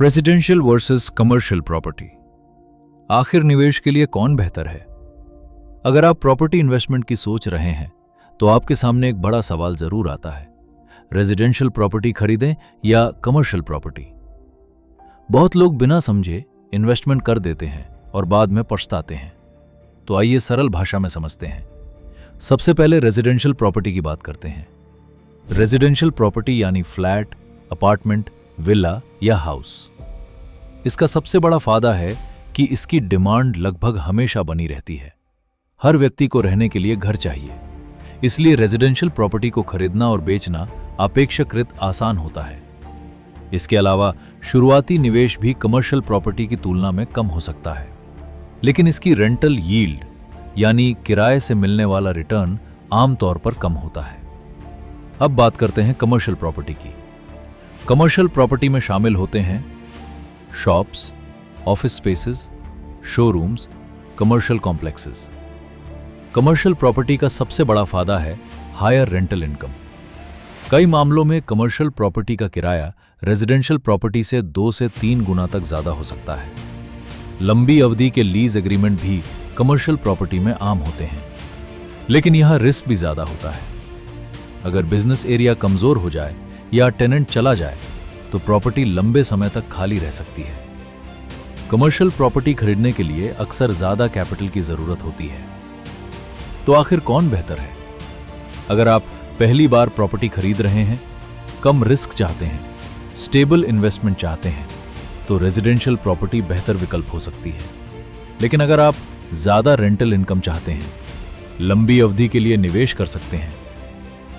Residential versus commercial property. आखिर निवेश के लिए कौन बेहतर है? अगर आप प्रॉपर्टी इन्वेस्टमेंट की सोच रहे हैं तो आपके सामने एक बड़ा सवाल जरूर आता है, रेजिडेंशियल प्रॉपर्टी खरीदें या कमर्शियल प्रॉपर्टी। बहुत लोग बिना समझे इन्वेस्टमेंट कर देते हैं और बाद में पछताते हैं। तो आइए सरल भाषा में समझते हैं। सबसे पहले रेजिडेंशियल प्रॉपर्टी की बात करते हैं। रेजिडेंशियल प्रॉपर्टी यानी फ्लैट, अपार्टमेंट, विला या हाउस। इसका सबसे बड़ा फायदा है कि इसकी डिमांड लगभग हमेशा बनी रहती है। हर व्यक्ति को रहने के लिए घर चाहिए, इसलिए रेजिडेंशियल प्रॉपर्टी को खरीदना और बेचना अपेक्षाकृत आसान होता है। इसके अलावा शुरुआती निवेश भी कमर्शियल प्रॉपर्टी की तुलना में कम हो सकता है, लेकिन इसकी रेंटल यील्ड यानी किराए से मिलने वाला रिटर्न आमतौर पर कम होता है। अब बात करते हैं कमर्शियल प्रॉपर्टी की। कमर्शियल प्रॉपर्टी में शामिल होते हैं shops, office spaces, showrooms, commercial complexes. Commercial property का सबसे बड़ा फायदा है हायर रेंटल इनकम। कई मामलों में कमर्शियल प्रॉपर्टी का किराया रेजिडेंशियल प्रॉपर्टी से 2 से 3 गुना तक ज्यादा हो सकता है। लंबी अवधि के लीज एग्रीमेंट भी कमर्शियल प्रॉपर्टी में आम होते हैं, लेकिन यहां रिस्क भी ज्यादा होता है। अगर बिजनेस एरिया कमजोर हो जाए या टेनेंट चला जाए तो प्रॉपर्टी लंबे समय तक खाली रह सकती है। कमर्शियल प्रॉपर्टी खरीदने के लिए अक्सर ज्यादा कैपिटल की जरूरत होती है। तो आखिर कौन बेहतर है? अगर आप पहली बार प्रॉपर्टी खरीद रहे हैं, कम रिस्क चाहते हैं, स्टेबल इन्वेस्टमेंट चाहते हैं, तो रेजिडेंशियल प्रॉपर्टी बेहतर विकल्प हो सकती है। लेकिन अगर आप ज्यादा रेंटल इनकम चाहते हैं, लंबी अवधि के लिए निवेश कर सकते हैं,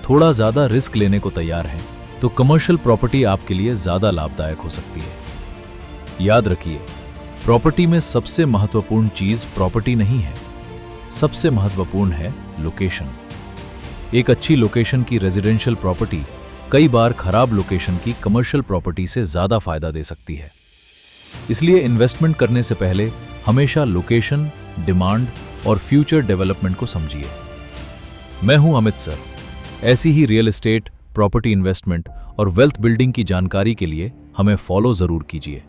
थोड़ा ज्यादा रिस्क लेने को तैयार हैं, तो कमर्शियल प्रॉपर्टी आपके लिए ज्यादा लाभदायक हो सकती है। याद रखिए, प्रॉपर्टी में सबसे महत्वपूर्ण चीज प्रॉपर्टी नहीं है, सबसे महत्वपूर्ण है लोकेशन। एक अच्छी लोकेशन की रेजिडेंशियल प्रॉपर्टी कई बार खराब लोकेशन की कमर्शियल प्रॉपर्टी से ज्यादा फायदा दे सकती है। इसलिए इन्वेस्टमेंट करने से पहले हमेशा लोकेशन, डिमांड और फ्यूचर डेवलपमेंट को समझिए। मैं हूं अमित सर। ऐसी ही रियल एस्टेट, प्रॉपर्टी इन्वेस्टमेंट और वेल्थ बिल्डिंग की जानकारी के लिए हमें फॉलो जरूर कीजिए।